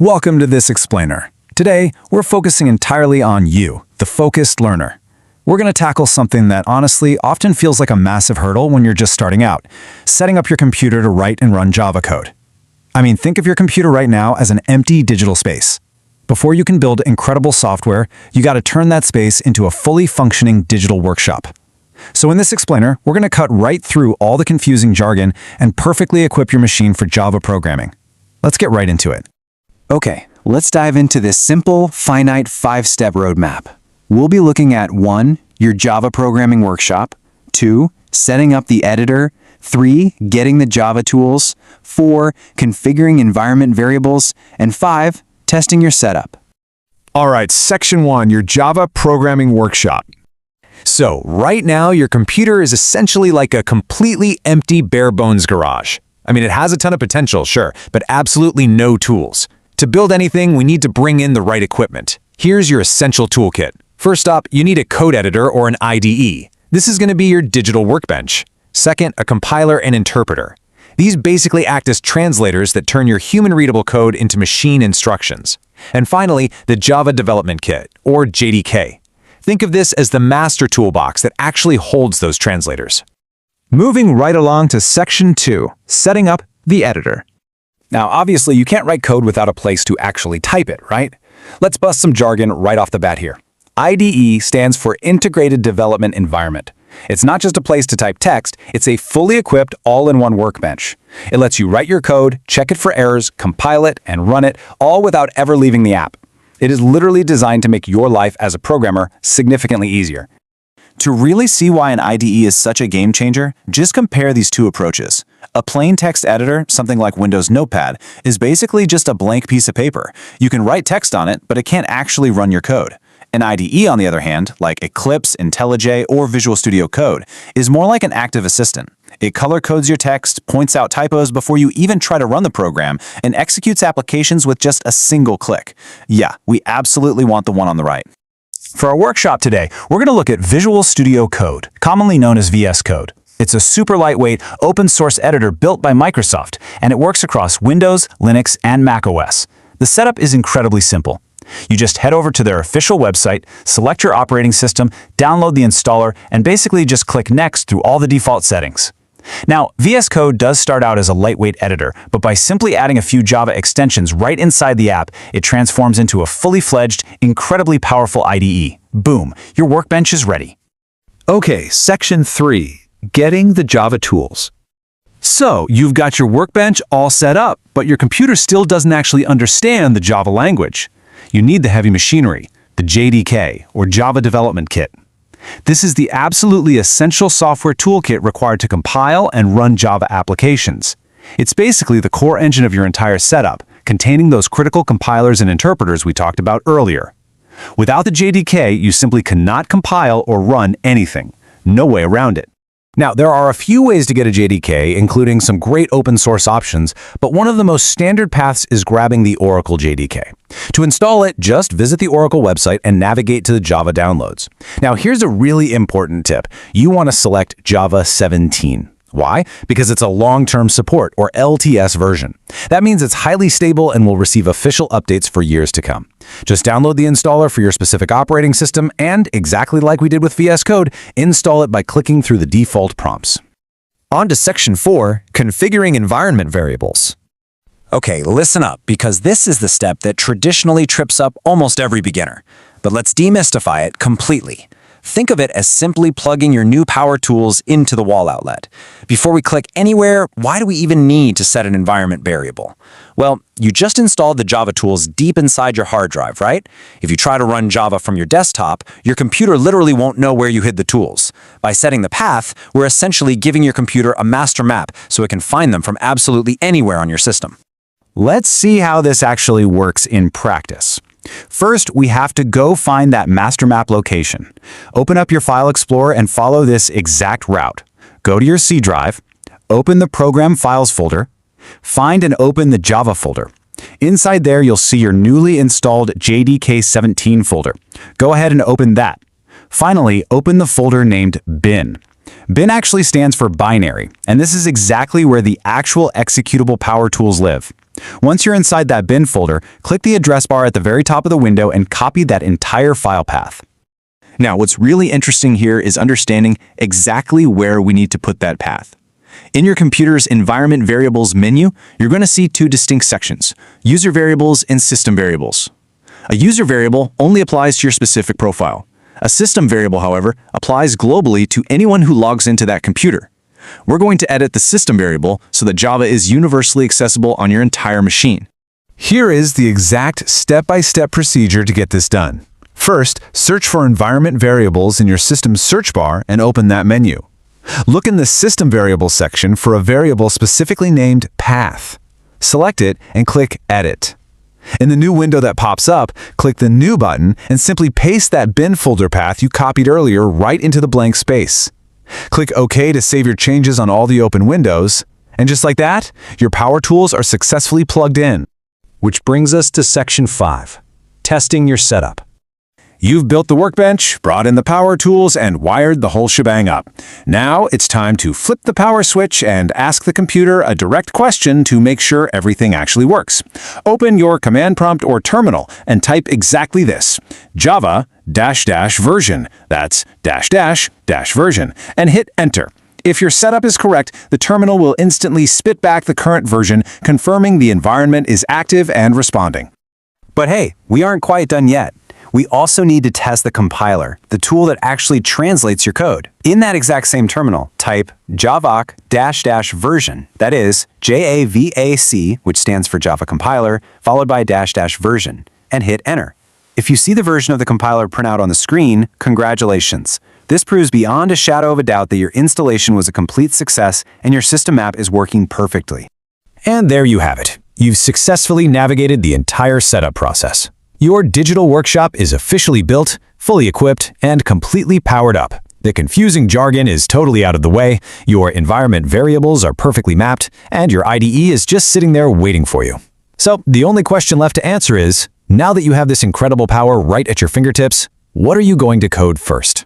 Welcome to this explainer. Today, we're focusing entirely on you, the focused learner. We're going to tackle something that honestly often feels like a massive hurdle when you're just starting out, setting up your computer to write and run Java code. Think of your computer right now as an empty digital space. Before you can build incredible software, you got to turn that space into a fully functioning digital workshop. So in this explainer, we're going to cut right through all the confusing jargon and perfectly equip your machine for Java programming. Let's get right into it. Okay, let's dive into this simple, finite 5-step roadmap. We'll be looking at 1. Your Java programming workshop, 2. Setting up the editor, 3. Getting the Java tools, 4. Configuring environment variables, and 5. Testing your setup. All right, Section 1, your Java programming workshop. So, right now, your computer is essentially like a completely empty, bare-bones garage. It has a ton of potential, sure, but absolutely no tools. To build anything, we need to bring in the right equipment. Here's your essential toolkit. First up, you need a code editor or an IDE. This is going to be your digital workbench. Second, a compiler and interpreter. These basically act as translators that turn your human-readable code into machine instructions. And finally, the Java Development Kit, or JDK. Think of this as the master toolbox that actually holds those translators. Moving right along to Section 2, setting up the editor. Now, obviously, you can't write code without a place to actually type it, right? Let's bust some jargon right off the bat here. IDE stands for Integrated Development Environment. It's not just a place to type text, it's a fully equipped all-in-one workbench. It lets you write your code, check it for errors, compile it, and run it, all without ever leaving the app. It is literally designed to make your life as a programmer significantly easier. To really see why an IDE is such a game changer, just compare these two approaches. A plain text editor, something like Windows Notepad, is basically just a blank piece of paper. You can write text on it, but it can't actually run your code. An IDE, on the other hand, like Eclipse, IntelliJ, or Visual Studio Code, is more like an active assistant. It color codes your text, points out typos before you even try to run the program, and executes applications with just a single click. Yeah, we absolutely want the one on the right. For our workshop today, we're going to look at Visual Studio Code, commonly known as VS Code. It's a super lightweight, open-source editor built by Microsoft, and it works across Windows, Linux, and macOS. The setup is incredibly simple. You just head over to their official website, select your operating system, download the installer, and basically just click Next through all the default settings. Now, VS Code does start out as a lightweight editor, but by simply adding a few Java extensions right inside the app, it transforms into a fully fledged, incredibly powerful IDE. Boom, your workbench is ready. Okay, Section 3, getting the Java tools. So, you've got your workbench all set up, but your computer still doesn't actually understand the Java language. You need the heavy machinery, the JDK, or Java Development Kit. This is the absolutely essential software toolkit required to compile and run Java applications. It's basically the core engine of your entire setup, containing those critical compilers and interpreters we talked about earlier. Without the JDK, you simply cannot compile or run anything. No way around it. Now, there are a few ways to get a JDK, including some great open source options, but one of the most standard paths is grabbing the Oracle JDK. To install it, just visit the Oracle website and navigate to the Java downloads. Now, here's a really important tip. You want to select Java 17. Why? Because it's a long-term support, or LTS version. That means it's highly stable and will receive official updates for years to come. Just download the installer for your specific operating system and, exactly like we did with VS Code, install it by clicking through the default prompts. On to Section 4, configuring environment variables. Okay, listen up, because this is the step that traditionally trips up almost every beginner. But let's demystify it completely. Think of it as simply plugging your new power tools into the wall outlet. Before we click anywhere, why do we even need to set an environment variable? Well, you just installed the Java tools deep inside your hard drive, right? If you try to run Java from your desktop, your computer literally won't know where you hid the tools. By setting the path, we're essentially giving your computer a master map so it can find them from absolutely anywhere on your system. Let's see how this actually works in practice. First, we have to go find that master map location. Open up your File Explorer and follow this exact route. Go to your C drive, open the Program Files folder, find and open the Java folder. Inside there, you'll see your newly installed JDK 17 folder. Go ahead and open that. Finally, open the folder named bin. Bin actually stands for binary, and this is exactly where the actual executable power tools live. Once you're inside that bin folder, click the address bar at the very top of the window and copy that entire file path. Now, what's really interesting here is understanding exactly where we need to put that path. In your computer's Environment Variables menu, you're going to see two distinct sections, User Variables and System Variables. A user variable only applies to your specific profile. A system variable, however, applies globally to anyone who logs into that computer. We're going to edit the system variable so that Java is universally accessible on your entire machine. Here is the exact step-by-step procedure to get this done. First, search for environment variables in your system's search bar and open that menu. Look in the System Variables section for a variable specifically named Path. Select it and click Edit. In the new window that pops up, click the New button and simply paste that bin folder path you copied earlier right into the blank space. Click OK to save your changes on all the open windows, and just like that, your power tools are successfully plugged in. Which brings us to Section 5, Testing your setup. You've built the workbench, brought in the power tools, and wired the whole shebang up. Now it's time to flip the power switch and ask the computer a direct question to make sure everything actually works. Open your command prompt or terminal and type exactly this, Java --version, that's --version, and hit Enter. If your setup is correct, the terminal will instantly spit back the current version, confirming the environment is active and responding. But hey, we aren't quite done yet. We also need to test the compiler, the tool that actually translates your code. In that exact same terminal, type javac --version, that is JAVAC, which stands for Java Compiler, followed by --version, and hit Enter. If you see the version of the compiler print out on the screen, congratulations. This proves beyond a shadow of a doubt that your installation was a complete success and your system app is working perfectly. And there you have it. You've successfully navigated the entire setup process. Your digital workshop is officially built, fully equipped, and completely powered up. The confusing jargon is totally out of the way, your environment variables are perfectly mapped, and your IDE is just sitting there waiting for you. So the only question left to answer is, now that you have this incredible power right at your fingertips, what are you going to code first?